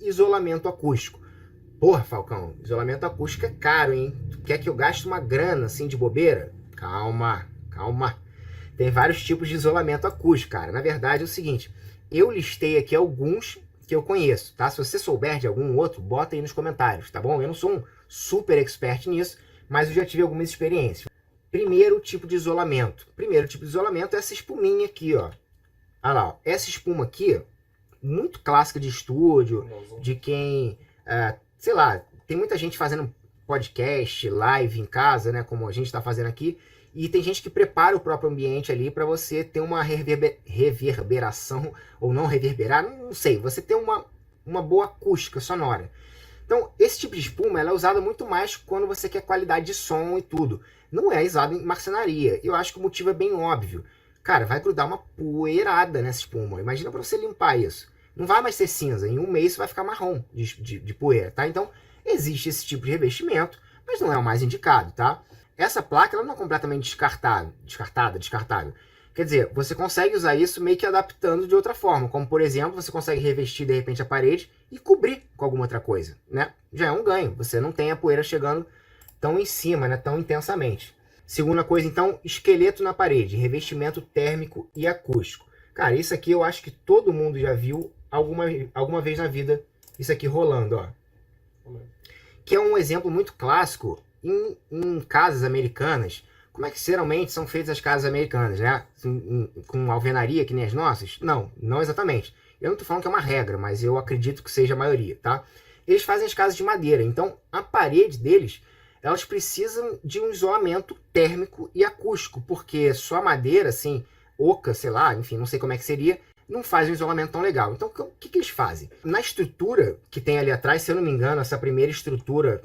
isolamento acústico. Porra, Falcão, isolamento acústico é caro, hein? Tu quer que eu gaste uma grana assim de bobeira? Calma, calma. Tem vários tipos de isolamento acústico, cara. Na verdade é o seguinte, eu listei aqui alguns que eu conheço, tá? Se você souber de algum outro, bota aí nos comentários, tá bom? Eu não sou um super expert nisso, mas eu já tive algumas experiências. Primeiro tipo de isolamento. Primeiro tipo de isolamento é essa espuminha aqui, ó. Olha lá, ó. Essa espuma aqui, muito clássica de estúdio, de quem, sei lá, tem muita gente fazendo podcast, live em casa, né, como a gente está fazendo aqui, e tem gente que prepara o próprio ambiente ali para você ter uma reverberação, ou não reverberar, não sei, você ter uma boa acústica sonora. Então, esse tipo de espuma ela é usada muito mais quando você quer qualidade de som e tudo. Não é usado em marcenaria. Eu acho que o motivo é bem óbvio. Cara, vai grudar uma poeirada nessa espuma. Imagina para você limpar isso. Não vai mais ser cinza. Em um mês vai ficar marrom de poeira, tá? Então, existe esse tipo de revestimento, mas não é o mais indicado, tá? Essa placa ela não é completamente descartável. Quer dizer, você consegue usar isso meio que adaptando de outra forma. Como, por exemplo, você consegue revestir, de repente, a parede e cobrir com alguma outra coisa, né? Já é um ganho. Você não tem a poeira chegando tão em cima, né? Tão intensamente. Segunda coisa, então, esqueleto na parede, revestimento térmico e acústico. Cara, isso aqui eu acho que todo mundo já viu alguma vez na vida isso aqui rolando, ó. Que é um exemplo muito clássico em casas americanas. Como é que geralmente são feitas as casas americanas, né? Com alvenaria, que nem as nossas? Não, não exatamente. Eu não estou falando que é uma regra, mas eu acredito que seja a maioria, tá? Eles fazem as casas de madeira, então a parede deles, elas precisam de um isolamento térmico e acústico, porque só a madeira, assim, oca, sei lá, enfim, não sei como é que seria, não faz um isolamento tão legal. Então, o que eles fazem? Na estrutura que tem ali atrás, se eu não me engano, essa primeira estrutura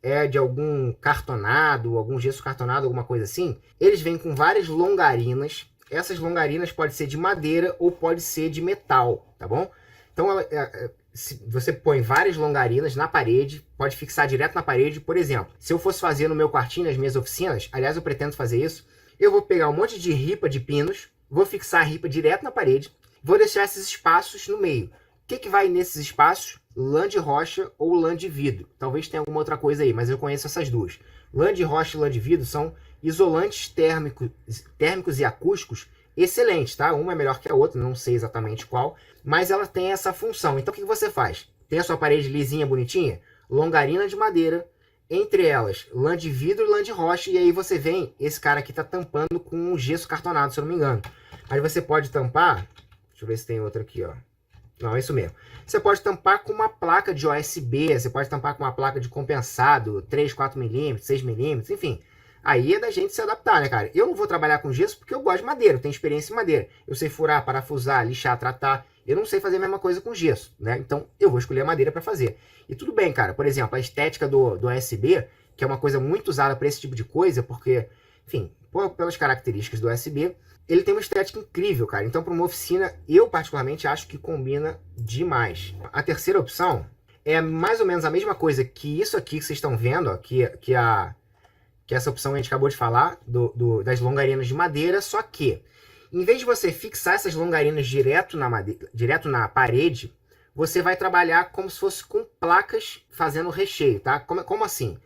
é de algum cartonado, algum gesso cartonado, alguma coisa assim, eles vêm com várias longarinas. Essas longarinas podem ser de madeira ou pode ser de metal, tá bom? Então, você põe várias longarinas na parede, pode fixar direto na parede. Por exemplo, se eu fosse fazer no meu quartinho, nas minhas oficinas, aliás, eu pretendo fazer isso, eu vou pegar um monte de ripa de pinos, vou fixar a ripa direto na parede, vou deixar esses espaços no meio. O que vai nesses espaços? Lã de rocha ou lã de vidro. Talvez tenha alguma outra coisa aí, mas eu conheço essas duas. Lã de rocha e lã de vidro são isolantes térmicos e acústicos excelentes, tá? Uma é melhor que a outra, não sei exatamente qual, mas ela tem essa função. Então o que você faz? Tem a sua parede lisinha, bonitinha? Longarina de madeira, entre elas lã de vidro e lã de rocha, e aí você vem, esse cara aqui tá tampando com um gesso cartonado, se eu não me engano. Aí você pode tampar, deixa eu ver se tem outro aqui, ó. Não, é isso mesmo. Você pode tampar com uma placa de OSB, você pode tampar com uma placa de compensado, 3, 4 milímetros, 6 milímetros, enfim. Aí é da gente se adaptar, né, cara? Eu não vou trabalhar com gesso porque eu gosto de madeira, eu tenho experiência em madeira. Eu sei furar, parafusar, lixar, tratar. Eu não sei fazer a mesma coisa com gesso, né? Então eu vou escolher a madeira para fazer. E tudo bem, cara. Por exemplo, a estética do OSB, que é uma coisa muito usada para esse tipo de coisa, porque, enfim, pelas características do OSB, ele tem uma estética incrível, cara. Então, para uma oficina, eu particularmente acho que combina demais. A terceira opção é mais ou menos a mesma coisa que isso aqui que vocês estão vendo, ó, que essa opção que a gente acabou de falar, das longarinas de madeira, só que, em vez de você fixar essas longarinas direto na parede, você vai trabalhar como se fosse com placas fazendo recheio, tá? Como assim?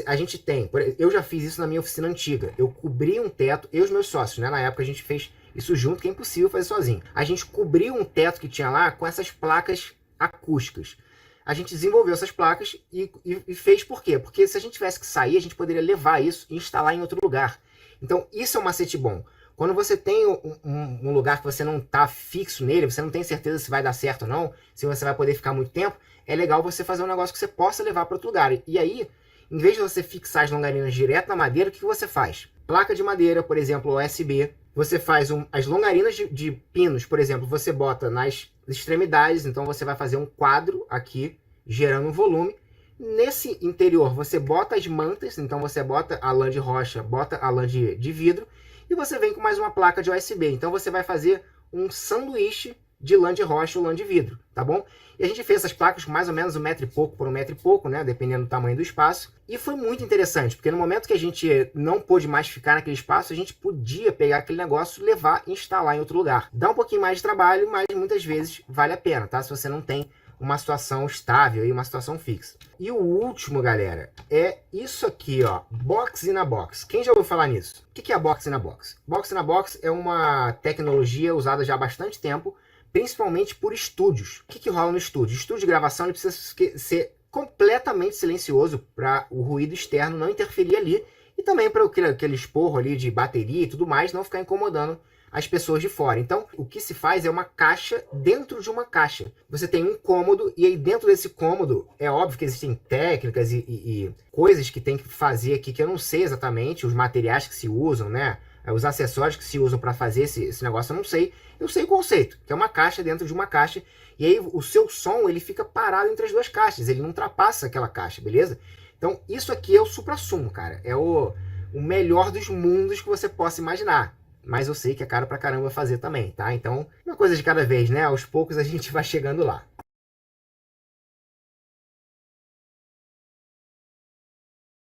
A gente tem, eu já fiz isso na minha oficina antiga, eu cobri um teto, eu e os meus sócios, né? Na época a gente fez isso junto, que é impossível fazer sozinho. A gente cobriu um teto que tinha lá com essas placas acústicas. A gente desenvolveu essas placas e fez por quê? Porque se a gente tivesse que sair, a gente poderia levar isso e instalar em outro lugar. Então isso é um macete bom. Quando você tem um lugar que você não está fixo nele, você não tem certeza se vai dar certo ou não, se você vai poder ficar muito tempo, é legal você fazer um negócio que você possa levar para outro lugar. E aí, em vez de você fixar as longarinas direto na madeira, o que você faz? Placa de madeira, por exemplo, OSB. Você faz as longarinas de pinos, por exemplo, você bota nas extremidades. Então você vai fazer um quadro aqui, gerando um volume. Nesse interior você bota as mantas, então você bota a lã de rocha, bota a lã de vidro. E você vem com mais uma placa de OSB. Então você vai fazer um sanduíche de lã de rocha ou lã de vidro, tá bom? E a gente fez essas placas com mais ou menos 1 metro e pouco por 1 metro e pouco, né? Dependendo do tamanho do espaço. E foi muito interessante, porque no momento que a gente não pôde mais ficar naquele espaço, a gente podia pegar aquele negócio, levar e instalar em outro lugar. Dá um pouquinho mais de trabalho, mas muitas vezes vale a pena, tá? Se você não tem uma situação estável e uma situação fixa. E o último, galera, é isso aqui, ó, Box in a Box. Quem já ouviu falar nisso? O que é a Box in a Box? Box in a Box é uma tecnologia usada já há bastante tempo, principalmente por estúdios. O que rola no estúdio? O estúdio de gravação ele precisa ser completamente silencioso para o ruído externo não interferir ali e também para aquele esporro ali de bateria e tudo mais não ficar incomodando as pessoas de fora. Então, o que se faz é uma caixa dentro de uma caixa. Você tem um cômodo e aí dentro desse cômodo, é óbvio que existem técnicas e coisas que tem que fazer aqui que eu não sei exatamente, os materiais que se usam, né? Os acessórios que se usam para fazer esse negócio eu não sei. Eu sei o conceito, que é uma caixa dentro de uma caixa e aí o seu som ele fica parado entre as duas caixas, ele não ultrapassa aquela caixa, beleza? Então, isso aqui é o suprassumo, cara. É o melhor dos mundos que você possa imaginar. Mas eu sei que é caro pra caramba fazer também, tá? Então, uma coisa de cada vez, né? Aos poucos a gente vai chegando lá.